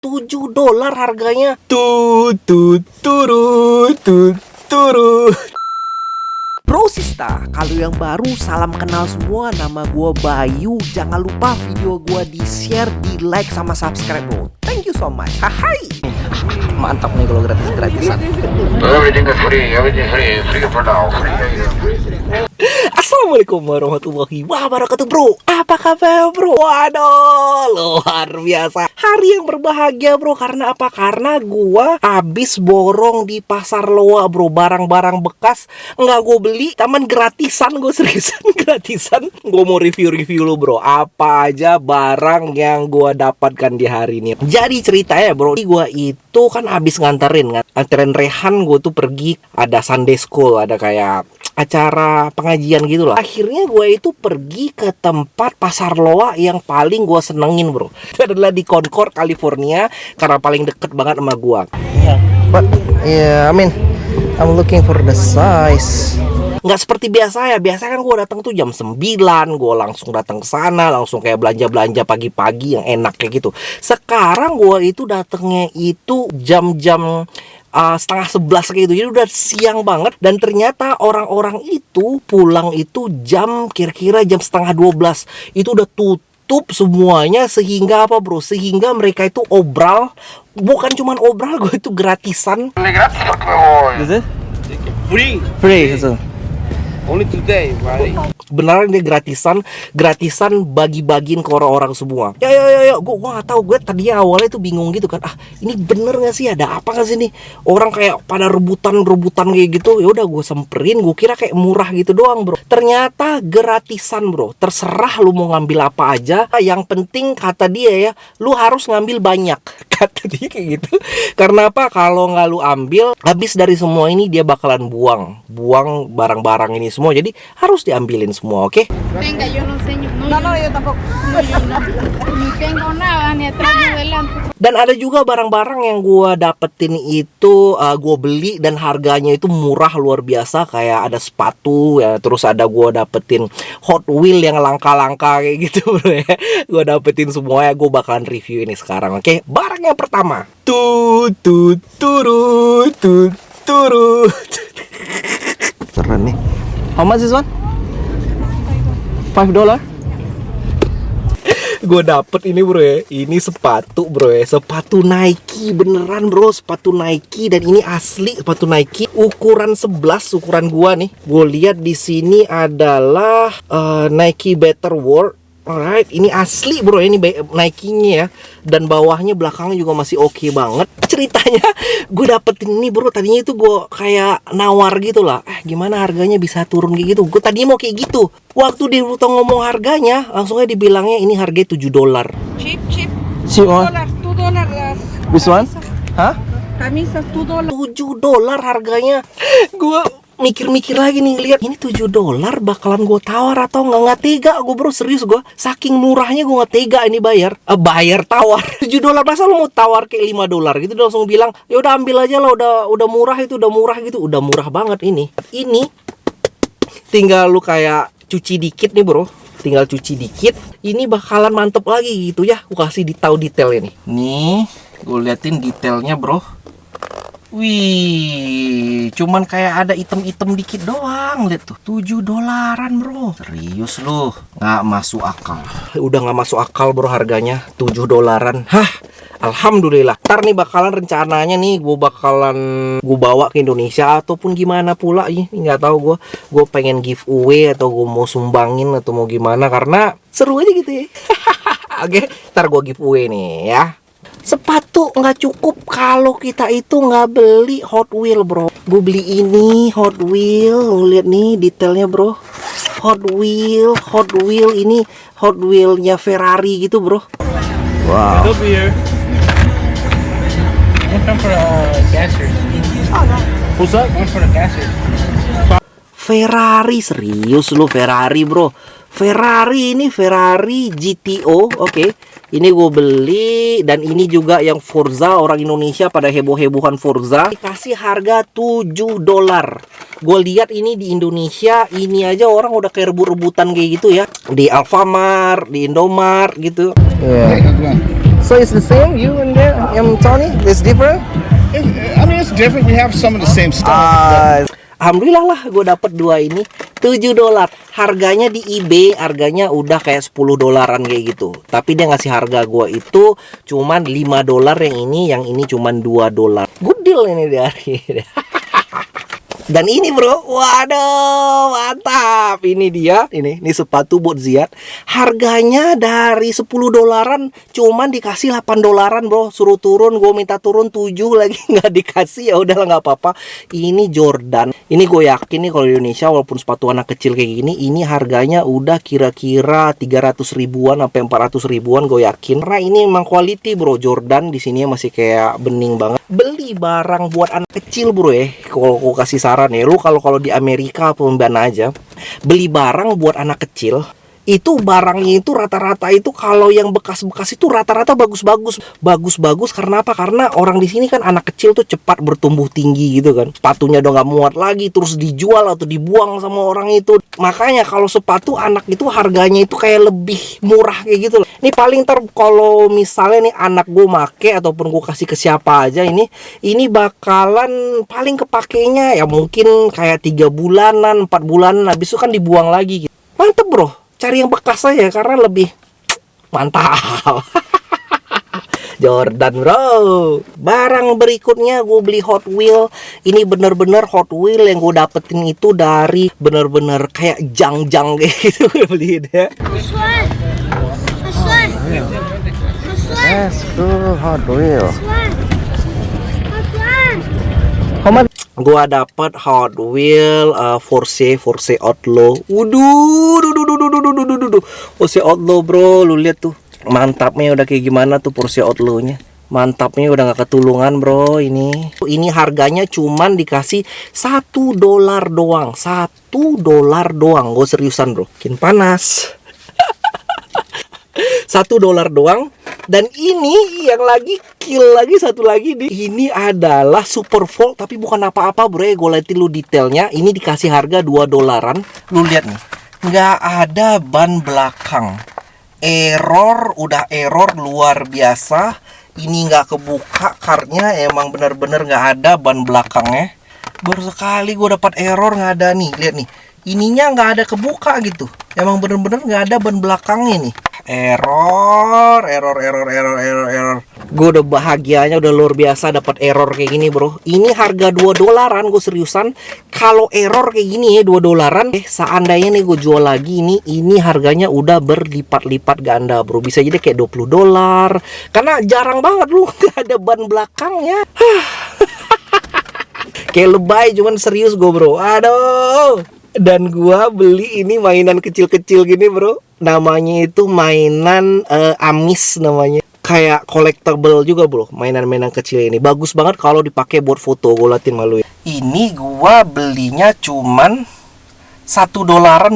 $7 harganya. Tut. Bro Sista, kalau yang baru salam kenal semua, nama gua Bayu. Jangan lupa video gua di share, di like sama subscribe bro. Thank you so much. Hai. Mantap nih kalau gratisan. Everything is free for now. Assalamualaikum warahmatullahi wabarakatuh bro. Apa kabar bro? Waduh, luar biasa. Hari yang berbahagia bro. Karena apa? Karena gua habis borong di pasar Loa bro. Barang-barang bekas nggak gue beli, taman gratisan. Gue seriusan gratisan. Gue mau review lo bro. Apa aja barang yang gua dapatkan di hari ini. Jadi ceritanya bro, gue itu kan habis nganterin Rehan. Gue tuh pergi, ada Sunday School, ada kayak acara pengajian gitu lah. Akhirnya gue itu pergi ke tempat pasar Loa yang paling gue senengin bro. Itu adalah di Concord, California, karena paling deket banget sama gue. I mean, I'm looking for the size. Nggak seperti biasa ya. Biasa kan gue datang tuh jam 9, gue langsung datang ke sana, langsung kayak belanja pagi-pagi yang enak kayak gitu. Sekarang gue itu datangnya itu jam-jam setengah 11 kayak gitu. Jadi udah siang banget. Dan ternyata orang-orang itu pulang itu kira-kira jam setengah 12. Itu udah tutup semuanya. Sehingga apa bro? Sehingga mereka itu obral. Bukan cuman obral, gue itu gratisan. Is it? Free. Only today, right? Beneran dia gratisan bagi-bagiin ke orang-orang semua. Ya, gue nggak tahu. Gue tadinya awalnya tuh bingung gitu kan. Ini bener nggak sih? Ada apa nggak sih nih? Orang kayak pada rebutan kayak gitu. Ya udah gue semperin. Gue kira kayak murah gitu doang bro. Ternyata gratisan bro. Terserah lu mau ngambil apa aja. Yang penting kata dia ya, lu harus ngambil banyak. Kata dia kayak gitu. Karena apa? Kalau nggak lu ambil, habis dari semua ini dia bakalan buang barang-barang ini semua. Jadi harus diambilin semua, oke? Venga, yo no sé, no, yo tampoco. Ni tengo nada, ni atrás ni adelante. Dan ada juga barang-barang yang gue dapetin itu gue beli dan harganya itu murah luar biasa. Kayak ada sepatu ya, terus ada gue dapetin Hot Wheel yang langka-langka kayak gitu bro ya. Gue dapetin semuanya, gue bakalan review ini sekarang, oke? Barang yang pertama, turut. Keren nih. How much is one? $5? Gue dapet ini bro ya. Ini sepatu bro ya. Sepatu Nike beneran bro. Sepatu Nike dan ini asli sepatu Nike. Ukuran 11 ukuran gua nih. Gue lihat di sini adalah Nike Better World. Alright, ini asli bro, ini Nike-nya ya. Dan bawahnya, belakangnya juga masih oke banget. Ceritanya gue dapetin ini bro, tadinya itu gue kayak nawar gitu lah. Gimana harganya bisa turun kayak gitu. Gue tadinya mau kayak gitu. Waktu dia ngomong harganya, langsungnya dibilangnya ini harganya $7. Cheap. Cheap one? $2. This one? Huh? Camisas $2. $7 harganya. Gue mikir-mikir lagi nih, lihat ini $7 bakalan gue tawar atau nggak tega gue bro, serius gue saking murahnya gue nggak tega ini bayar tawar $7. Masa lo mau tawar kayak $5 gitu, langsung bilang ya udah ambil aja lah, udah murah gitu, udah murah banget ini tinggal lu kayak cuci dikit nih bro, tinggal cuci dikit, ini bakalan mantep lagi gitu ya. Gue kasih tahu detail ini nih, gue liatin detailnya bro. Wih, cuman kayak ada item-item dikit doang. Lihat tuh, $7 bro. Serius lu, nggak masuk akal. Udah nggak masuk akal bro harganya, $7. Hah, alhamdulillah. Ntar nih bakalan rencananya nih gue bawa ke Indonesia ataupun gimana pula nih, nggak tahu gue pengen giveaway atau gue mau sumbangin atau mau gimana, karena seru aja gitu ya. Oke, ntar gue giveaway nih ya. Sepatu nggak cukup kalau kita itu nggak beli Hot Wheel bro. Gue beli ini Hot Wheel, lihat nih detailnya bro. Hot Wheel ini Hot Wheelnya Ferrari gitu bro. Wow. Over here. One time for gassers. What's up? One for the gassers. Ferrari, serius lu Ferrari bro. Ferrari GTO, oke. Ini gue beli, dan ini juga yang Forza, orang Indonesia pada heboh-hebohan Forza. Dikasih harga $7. Gue lihat ini di Indonesia, ini aja orang udah kayak rebut-rebutan kayak gitu ya. Di Alfamart, di Indomart gitu. Yeah. So it's the same, you and there, Tony? It's different? I mean, it's different. We have some of the same stuff. Alhamdulillah lah, gue dapet dua ini $7. Harganya di eBay, harganya udah kayak $10 kayak gitu. Tapi dia ngasih harga gue itu cuman $5 yang ini cuman $2. Good deal ini dari. Dan ini bro, waduh mantap. Ini dia, ini sepatu buat Ziad. Harganya dari $10 cuman dikasih $8 bro. Suruh turun, gue minta turun 7 lagi nggak dikasih, ya udahlah nggak apa-apa. Ini Jordan. Ini gue yakin nih kalau di Indonesia walaupun sepatu anak kecil kayak gini, ini harganya udah kira-kira 300 ribuan sampai 400 ribuan gue yakin. Karena ini memang quality bro. Jordan di sini masih kayak bening banget. Beli barang buat anak kecil bro ya. Kalau gue kasih saran ya, lu kalau di Amerika apa mana aja, beli barang buat anak kecil, itu barangnya itu rata-rata itu kalau yang bekas-bekas itu rata-rata bagus-bagus karena apa? Karena orang di sini kan anak kecil tuh cepat bertumbuh tinggi gitu kan. Sepatunya udah nggak muat lagi terus dijual atau dibuang sama orang itu. Makanya kalau sepatu anak itu harganya itu kayak lebih murah kayak gitu loh. Ini paling kalau misalnya nih anak gue make ataupun gue kasih ke siapa aja, ini bakalan paling kepakainya ya mungkin kayak 3 bulanan 4 bulanan, habis itu kan dibuang lagi gitu. Mantep bro, cari yang bekas aja karena lebih mantap. Jordan bro. Barang berikutnya gue beli Hot Wheel. Ini bener-bener Hot Wheel yang gue dapetin itu dari bener-bener kayak jang-jang kayak gitu. Gue beli dia. Let's go Hot Wheel. Gua dapet Hot Wheel Force Outlaw. Waduh, Force Outlaw bro, lu lihat tuh. Mantapnya udah kayak gimana tuh Force Outlaw-nya. Mantapnya udah gak ketulungan bro ini. Ini harganya cuman dikasih $1 doang. $1 doang. Gue seriusan bro. Makin panas. $1 doang. Dan ini yang lagi kill lagi satu lagi nih. Ini adalah Super Volt tapi bukan apa-apa bro ya. Gue liatin lu detailnya. Ini dikasih harga $2. Lu lihat nih. Nggak ada ban belakang. Error, udah error luar biasa. Ini nggak kebuka karena emang bener-bener nggak ada ban belakangnya. Baru sekali gue dapat error nggak ada nih. Lihat nih. Ininya nggak ada kebuka gitu. Emang bener-bener nggak ada ban belakangnya nih. Error. Gue udah bahagianya udah luar biasa dapat error kayak gini bro. Ini harga $2, gue seriusan. Kalau error kayak gini ya $2, seandainya nih gue jual lagi ini harganya udah berlipat-lipat ganda bro. Bisa jadi kayak $20. Karena jarang banget lu nggak ada ban belakangnya. Kayak lebay cuman serius gue bro. Aduh. Dan gua beli ini mainan kecil-kecil gini bro. Namanya itu mainan Amis namanya. Kayak collectible juga bro. Mainan-mainan kecil ini bagus banget kalau dipakai buat foto. Gue liatin malu ya. Ini gua belinya cuman $1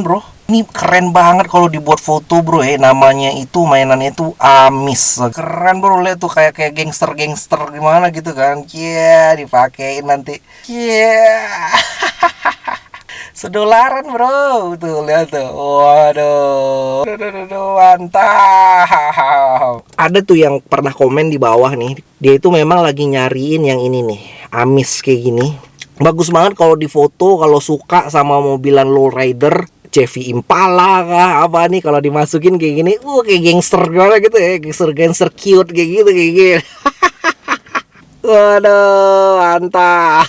bro. Ini keren banget kalau dibuat foto bro ya. Namanya itu mainannya itu Amis. Keren bro, lihat tuh kayak gangster gimana gitu kan. Yeah, dipakein nanti. Yeah. $1 bro, tuh lihat tuh, waduh, mantap. Ada tuh yang pernah komen di bawah nih, dia itu memang lagi nyariin yang ini nih, Amis kayak gini. Bagus banget kalau di foto, kalau suka sama mobilan lowrider, Chevy Impala kah apa nih kalau dimasukin kayak gini, kayak gangster gitu ya, gangster cute kayak gitu. Waduh, mantap.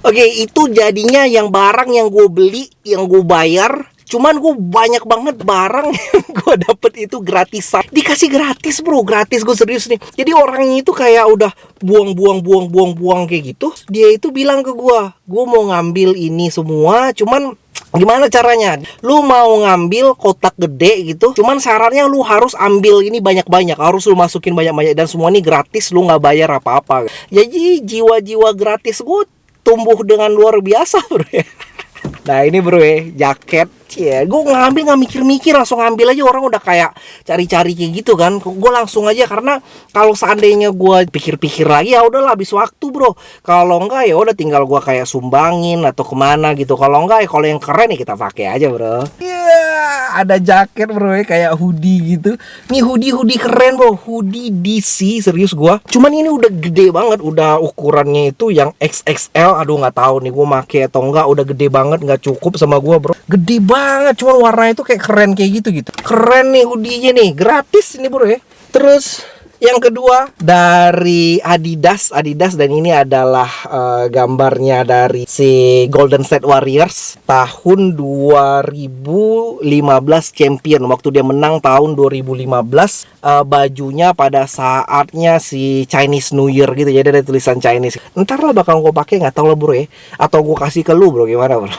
Oke, itu jadinya yang barang yang gue beli, yang gue bayar. Cuman gue banyak banget barang yang gue dapet itu gratisan. Dikasih gratis bro, gratis, gue serius nih. Jadi orangnya itu kayak udah buang kayak gitu. Dia itu bilang ke gue mau ngambil ini semua, cuman gimana caranya? Lu mau ngambil kotak gede gitu, cuman syaratnya lu harus ambil ini banyak-banyak, harus lu masukin banyak-banyak, dan semua ini gratis, lu nggak bayar apa-apa. Jadi jiwa-jiwa gratis gue tumbuh dengan luar biasa bro ya. Nah ini bro ya, jaket Cie, gue ngambil nggak mikir-mikir, langsung ngambil aja. Orang udah kayak cari-cari kayak gitu kan. Gue langsung aja, karena kalau seandainya gue pikir-pikir lagi ya udahlah habis waktu bro. Kalau enggak ya udah tinggal gue kayak sumbangin atau kemana gitu. Kalau enggak ya kalau yang keren ya kita pakai aja bro. Ada jaket bro ya, kayak hoodie gitu. Nih hoodie keren bro, hoodie DC, serius gua. Cuman ini udah gede banget, udah ukurannya itu yang XXL. Aduh nggak tahu nih gua make atau enggak, udah gede banget, nggak cukup sama gua bro. Gede banget, cuman warnanya itu kayak keren kayak gitu. Keren nih hoodie-nya nih, gratis ini bro ya. Terus yang kedua dari Adidas, dan ini adalah gambarnya dari si Golden State Warriors tahun 2015 champion, waktu dia menang tahun 2015. Bajunya pada saatnya si Chinese New Year gitu, jadi ada tulisan Chinese. Ntar lah bakal gue pakai, nggak tahu lah bro ya, atau gue kasih ke lu bro, gimana bro?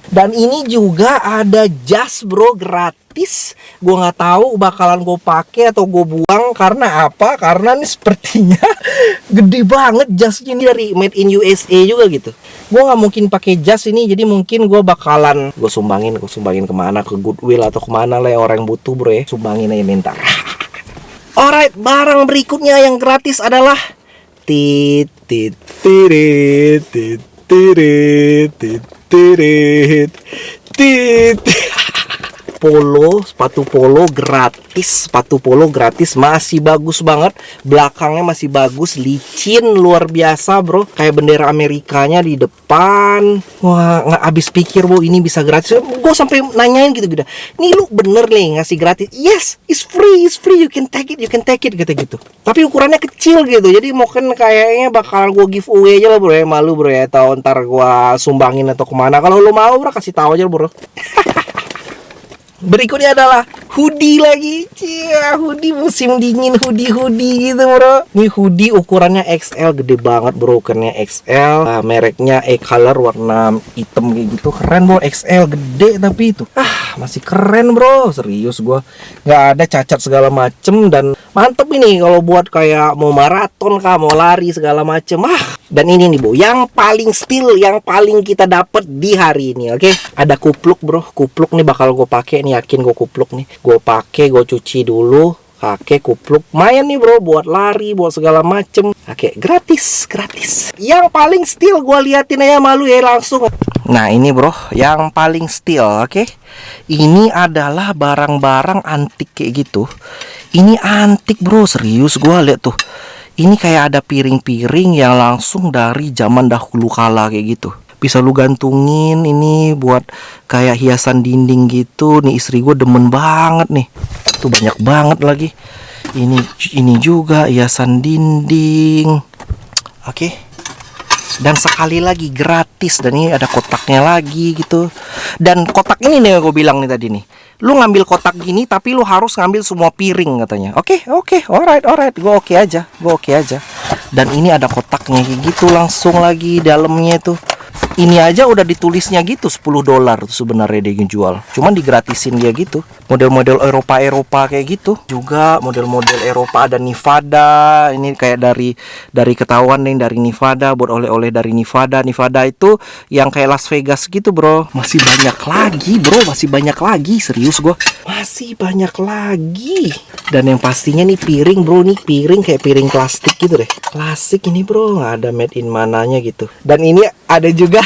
Dan ini juga ada jas bro, gratis. Gue nggak tahu bakalan gue pakai atau gue buang. Karena apa? Karena ini sepertinya gede banget jasnya, ini dari made in USA juga gitu. Gue nggak mungkin pakai jas ini, jadi mungkin gue bakalan gue sumbangin kemana, ke Goodwill atau kemana lah ya, orang yang butuh bro ya. Sumbangin aja ntar. Alright, barang berikutnya yang gratis adalah titit. Polo, sepatu polo gratis, masih bagus banget, belakangnya masih bagus, licin luar biasa bro, kayak bendera Amerikanya di depan. Wah, nggak habis pikir bro ini bisa gratis. Gue sampai nanyain gitu, nih lu bener nih ngasih gratis? Yes, it's free, you can take it kata gitu. Tapi ukurannya kecil gitu, jadi mungkin kayaknya bakalan gue giveaway aja lah bro ya, malu bro ya, atau ntar gue sumbangin atau kemana. Kalau lu mau bro kasih tahu aja bro. Berikutnya adalah hoodie lagi. Cia, hoodie musim dingin, hoodie gitu bro. Ini hoodie ukurannya XL, gede banget bro, ukurannya XL. Mereknya E-Color, warna hitam kayak gitu. Keren bro, XL gede tapi itu. Masih keren bro, serius gua. Nggak ada cacat segala macem, dan mantep ini kalau buat kayak mau maraton kah, mau lari segala macem. Dan ini nih bro, yang paling style, yang paling kita dapat di hari ini, oke? Ada kupluk bro, kupluk nih bakal gue pakai nih, yakin gue kupluk nih. Gue pakai, gue cuci dulu, pakai kupluk. Main nih bro, buat lari, buat segala macem. Oke, gratis. Yang paling style gue liatin aja malu ya langsung. Nah ini bro, yang paling style, oke? Ini adalah barang-barang antik kayak gitu. Ini antik bro, serius gue liat tuh. Ini kayak ada piring-piring yang langsung dari zaman dahulu kala kayak gitu. Bisa lu gantungin ini buat kayak hiasan dinding gitu. Nih istri gue demen banget nih. Tuh banyak banget lagi. Ini juga hiasan dinding. Oke. Dan sekali lagi gratis. Dan ini ada kotaknya lagi gitu. Dan kotak ini nih gue bilang nih tadi nih, lu ngambil kotak gini tapi lu harus ngambil semua piring katanya. Oke, alright, gue oke aja. Dan ini ada kotaknya kayak gitu langsung lagi dalamnya tuh. Ini aja udah ditulisnya gitu $10 tuh sebenarnya dia jual. Cuman digratisin dia gitu. Model-model Eropa kayak gitu. Juga model-model Eropa ada Nevada. Ini kayak dari ketahuan nih, dari Nevada, buat oleh-oleh dari Nevada. Nevada itu yang kayak Las Vegas gitu bro. Masih banyak lagi bro, serius gua. Masih banyak lagi. Dan yang pastinya nih piring bro, nih piring kayak piring plastik gitu deh. Klasik ini bro, nggak ada made in mananya gitu. Dan ini ada juga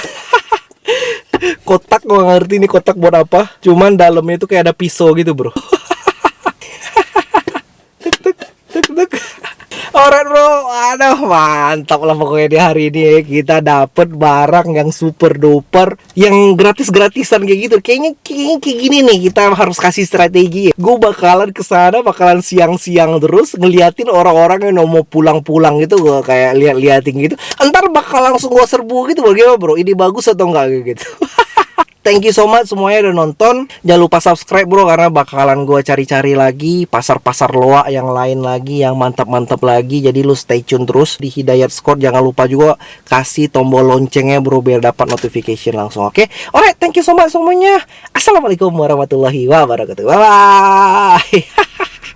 kotak, gue ngerti ini kotak buat apa, cuman dalamnya itu kayak ada pisau gitu bro. Alright bro, aduh mantap lah pokoknya di hari ini kita dapet barang yang super duper, yang gratis-gratisan kayak gitu. Kayaknya kayak gini nih kita harus kasih strategi. Gue bakalan kesana, bakalan siang-siang terus ngeliatin orang-orang yang mau pulang-pulang gitu. Gue kayak liatin gitu. Entar bakal langsung gue serbu gitu. Bagaimana bro? Ini bagus atau enggak gitu? Thank you so much semuanya udah nonton. Jangan lupa subscribe bro, karena bakalan gue cari-cari lagi pasar-pasar loak yang lain lagi, yang mantap-mantap lagi. Jadi lu stay tune terus di Hidayat Squad. Jangan lupa juga kasih tombol loncengnya bro, biar dapat notification langsung, oke? Alright, thank you so much semuanya. Assalamualaikum warahmatullahi wabarakatuh. Bye bye.